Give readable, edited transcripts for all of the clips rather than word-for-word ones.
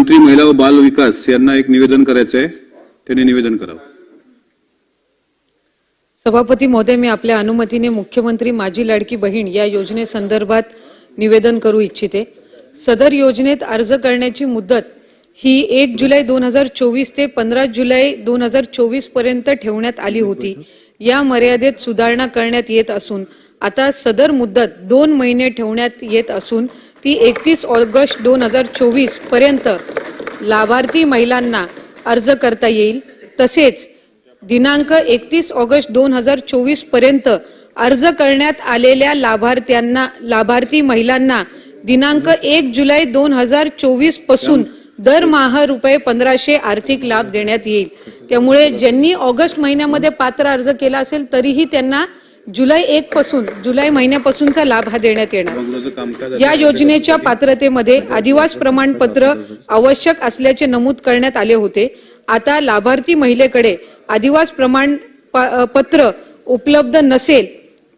मंत्री महिला व बाल विकास यांना एक निवेदन करायचं आहे, त्यांनी निवेदन करावं. सभापती महोदय, मी आपल्या अनुमतीने मुख्यमंत्री माझी लाडकी बहीण या योजनेसंदर्भात निवेदन करू इच्छिते. सदर योजनेत अर्ज करण्याची मुदत ही 1 जुलै 2024 ते 15 जुलै 2024 पर्यंत ठेवण्यात आली होती. या मर्यादेत सुधारणा करण्यात येत असून आता सदर मुदत 2 महिने ठेवण्यात येत असून ती 31 ऑगस्ट 2024 पर्यंत लाभार्थी महिलांना अर्ज करता येईल. तसेच दिनांक 31 ऑगस्ट 2024 पर्यंत अर्ज करण्यात आलेल्या लाभार्थी महिलांना दिनांक 1 जुलै 2024 पासून दरमहा रुपये 1500 आर्थिक लाभ देण्यात येईल. त्यामुळे ज्यांनी ऑगस्ट महिन्यामध्ये पात्र अर्ज केला असेल तरीही त्यांना जुलै महिन्यापासूनचा लाभ हा देण्यात येणार. या योजनेच्या पात्रतेमध्ये आदिवास प्रमाणपत्र आवश्यक असल्याचे नमूद करण्यात आले होते. आता लाभार्थी महिलेकडे आदिवास प्रमाणपत्र उपलब्ध नसेल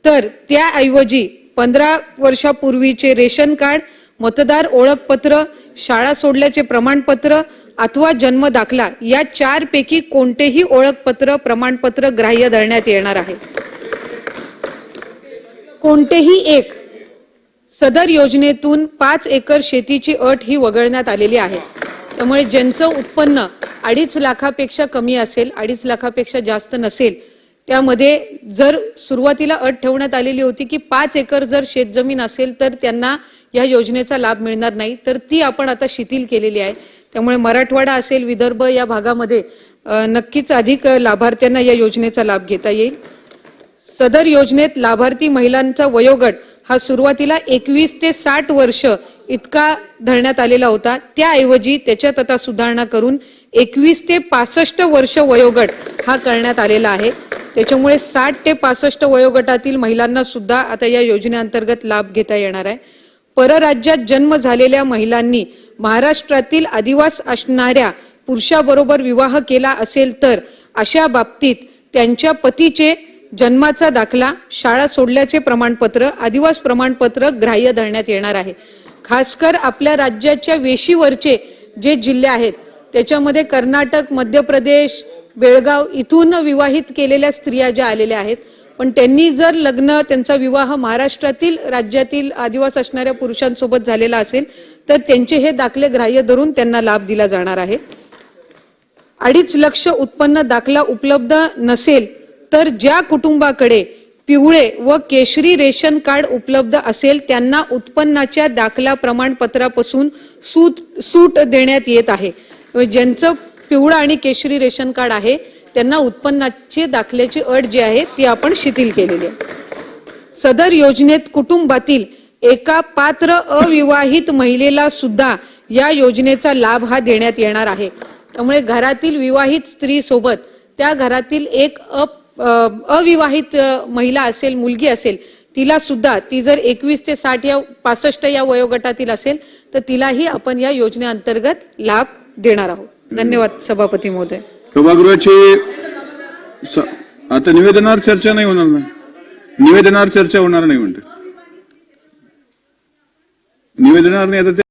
तर त्याऐवजी 15 वर्षापूर्वीचे रेशन कार्ड, मतदार ओळखपत्र, शाळा सोडल्याचे प्रमाणपत्र अथवा जन्म दाखला या 4 पैकी कोणतेही ओळखपत्र प्रमाणपत्र ग्राह्य धरण्यात येणार आहे. कोणतेही एक. सदर योजनेतून 5 एकर शेतीची अट ही वगळण्यात आलेली आहे. त्यामुळे ज्यांचं उत्पन्न 2.5 लाखापेक्षा कमी असेल, 2.5 लाखापेक्षा जास्त नसेल, त्यामध्ये जर सुरुवातीला अट ठेवण्यात आलेली होती की 5 एकर जर शेतजमीन असेल तर त्यांना या योजनेचा लाभ मिळणार नाही, तर ती आपण आता शिथिल केलेली आहे. त्यामुळे मराठवाडा असेल, विदर्भ या भागामध्ये नक्कीच अधिक लाभार्थ्यांना या योजनेचा लाभ घेता येईल. सदर योजनेत लाभार्थी महिलांचा वयोगट हा सुरुवातीला 21 ते 60 वर्ष इतका धरण्यात आलेला होता. त्याऐवजी त्याच्यात आता सुधारणा करून 21 ते 65 वर्ष वयोगट हा करण्यात आलेला आहे. त्याच्यामुळे 60 ते 65 वयोगटातील महिलांना सुद्धा आता या योजनेअंतर्गत लाभ घेता येणार आहे. परराज्यात जन्म झालेल्या महिलांनी महाराष्ट्रातील आदिवास असणाऱ्या पुरुषाबरोबर विवाह केला असेल तर अशा बाबतीत त्यांच्या पतीचे जन्माचा दाखला, शाळा सोडल्याचे प्रमाणपत्र, आदिवास प्रमाणपत्र ग्राह्य धरण्यात येणार आहे. खासकर आपल्या राज्याच्या वेशीवरचे जे जिल्हे आहेत त्याच्यामध्ये कर्नाटक, मध्य प्रदेश, बेळगाव इथून विवाहित केलेल्या स्त्रिया ज्या आलेल्या आहेत, पण त्यांनी जर त्यांचा विवाह महाराष्ट्रातील राज्यातील आदिवास असणाऱ्या पुरुषांसोबत झालेला असेल तर त्यांचे हे दाखले ग्राह्य धरून त्यांना लाभ दिला जाणार आहे. 2.5 लाख उत्पन्न दाखला उपलब्ध नसेल तर ज्या कुटुंबाकडे पिवळे व केशरी रेशन कार्ड उपलब्ध असेल त्यांना उत्पन्नाच्या दाखला प्रमाणपत्रापासून सूट देण्यात येत आहे. ज्यांचं पिवळं आणि केशरी रेशन कार्ड आहे त्यांना उत्पन्नाचे दाखल्याची अट जी आहे ती आपण शिथिल केलेली आहे. सदर योजनेत कुटुंबातील एका पात्र अविवाहित महिलेला सुद्धा या योजनेचा लाभ हा देण्यात येणार आहे. त्यामुळे घरातील विवाहित स्त्री सोबत त्या घरातील एक अविवाहित महिला असेल, मुलगी असेल, तिला सुद्धा ती जर 21 ते 60 या 65 या वयोगटातील असेल तर तिलाही आपण या योजनेअंतर्गत लाभ देणार आहोत. धन्यवाद सभापती महोदय. सभागृहाची आता निवेदनावर चर्चा नाही होणार ना, निवेदनावर चर्चा होणार नाही म्हणते. निवेदनावर नाही आता